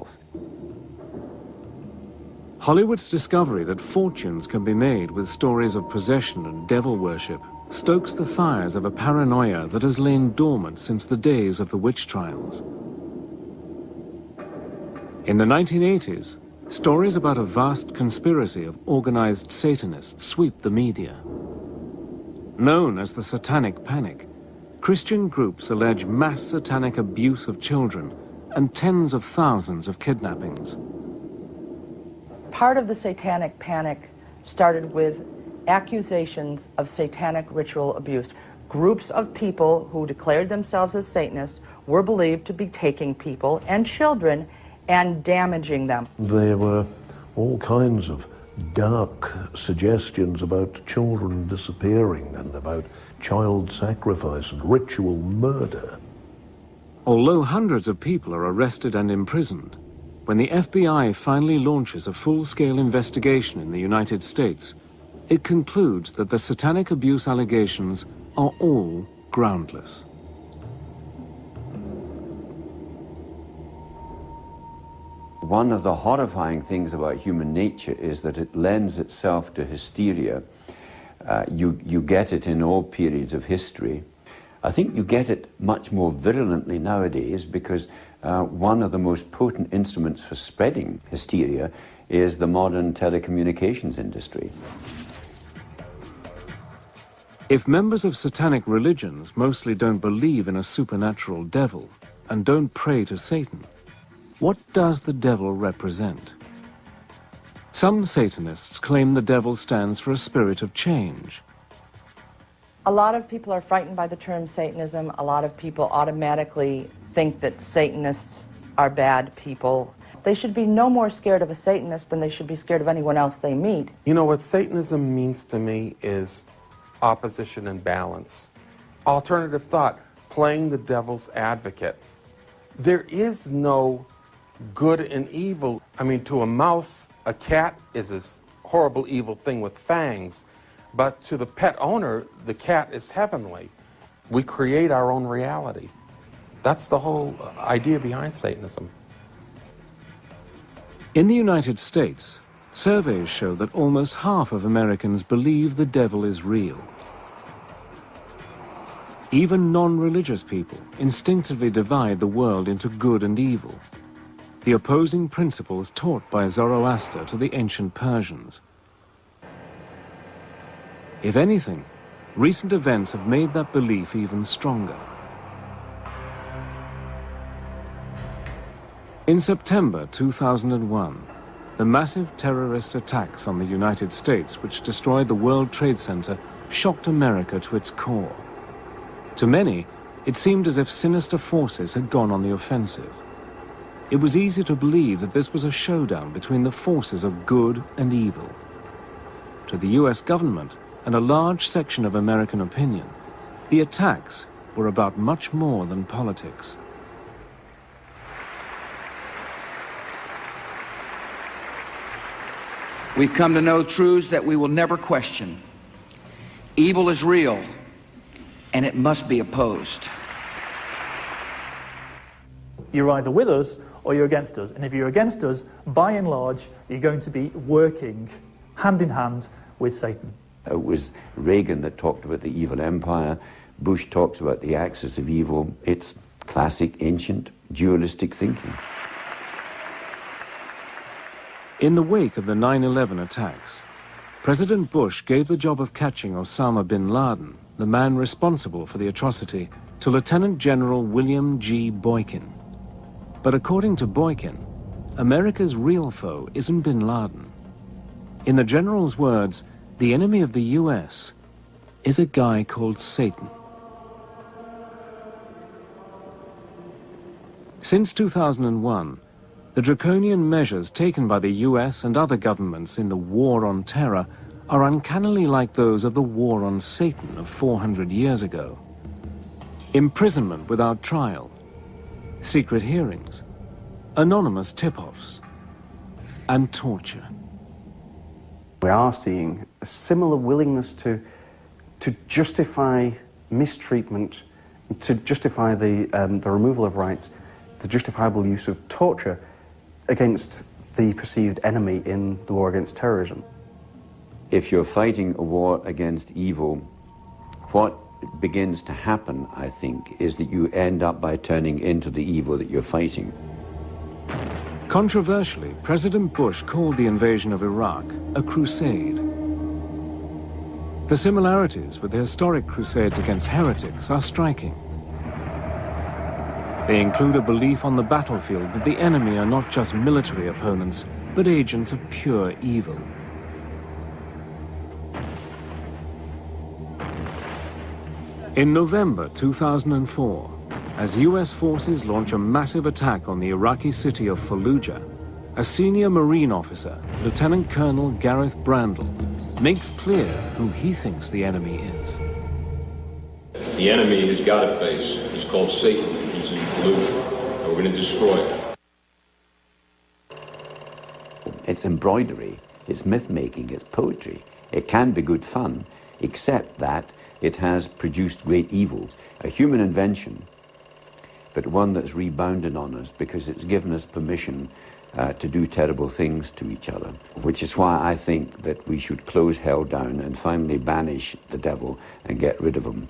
forth. Hollywood's discovery that fortunes can be made with stories of possession and devil worship stokes the fires of a paranoia that has lain dormant since the days of the witch trials. In the 1980s, stories about a vast conspiracy of organized Satanists sweep the media. Known as the Satanic Panic, Christian groups allege mass satanic abuse of children and tens of thousands of kidnappings. Part of the Satanic Panic started with accusations of satanic ritual abuse. Groups of people who declared themselves as Satanists were believed to be taking people and children and damaging them. There were all kinds of dark suggestions about children disappearing and about child sacrifice and ritual murder. Although hundreds of people are arrested and imprisoned, when the FBI finally launches a full-scale investigation in the United States, it concludes that the satanic abuse allegations are all groundless. One of the horrifying things about human nature is that it lends itself to hysteria. You get it in all periods of history. I think you get it much more virulently nowadays because one of the most potent instruments for spreading hysteria is the modern telecommunications industry. If members of satanic religions mostly don't believe in a supernatural devil and don't pray to Satan, what does the devil represent? Some Satanists claim the devil stands for a spirit of change. A lot of people are frightened by the term Satanism. A lot of people automatically think that Satanists are bad people. They should be no more scared of a Satanist than they should be scared of anyone else they meet. You know, what Satanism means to me is opposition and balance. Alternative thought, playing the devil's advocate. There is no good and evil. I mean, to a mouse, a cat is this horrible evil thing with fangs, but to the pet owner, the cat is heavenly. We create our own reality. That's the whole idea behind Satanism. In the United States, surveys show that almost half of Americans believe the devil is real. Even non-religious people instinctively divide the world into good and evil, the opposing principles taught by Zoroaster to the ancient Persians. If anything, recent events have made that belief even stronger. In September 2001, the massive terrorist attacks on the United States which destroyed the World Trade Center shocked America to its core. To many, it seemed as if sinister forces had gone on the offensive. It was easy to believe that this was a showdown between the forces of good and evil. To the US government and a large section of American opinion, the attacks were about much more than politics. We've come to know truths that we will never question. Evil is real, and it must be opposed. You're either with us or you're against us. And if you're against us, by and large, you're going to be working hand in hand with Satan. It was Reagan that talked about the evil empire. Bush talks about the axis of evil. It's classic, ancient, dualistic thinking. In the wake of the 9/11 attacks, President Bush gave the job of catching Osama bin Laden, the man responsible for the atrocity, to Lieutenant General William G. Boykin. But according to Boykin, America's real foe isn't bin Laden. In the general's words, the enemy of the US is a guy called Satan. Since 2001, the draconian measures taken by the US and other governments in the war on terror are uncannily like those of the war on Satan of 400 years ago. Imprisonment without trial, secret hearings, anonymous tip-offs, and torture. We are seeing a similar willingness to justify mistreatment, to justify the removal of rights, the justifiable use of torture, against the perceived enemy in the war against terrorism. If you're fighting a war against evil, what begins to happen, I think, is that you end up by turning into the evil that you're fighting. Controversially, President Bush called the invasion of Iraq a crusade. The similarities with the historic crusades against heretics are striking. They include a belief on the battlefield that the enemy are not just military opponents, but agents of pure evil. In November 2004, as US forces launch a massive attack on the Iraqi city of Fallujah, a senior Marine officer, Lieutenant Colonel Gareth Brandle, makes clear who he thinks the enemy is. The enemy has got a face. He's called Satan. He's in Fallujah. And we're going to destroy him. It's embroidery, it's myth-making, it's poetry. It can be good fun, except that it has produced great evils. A human invention, but one that's rebounded on us because it's given us permission to do terrible things to each other, which is why I think that we should close hell down and finally banish the devil and get rid of him.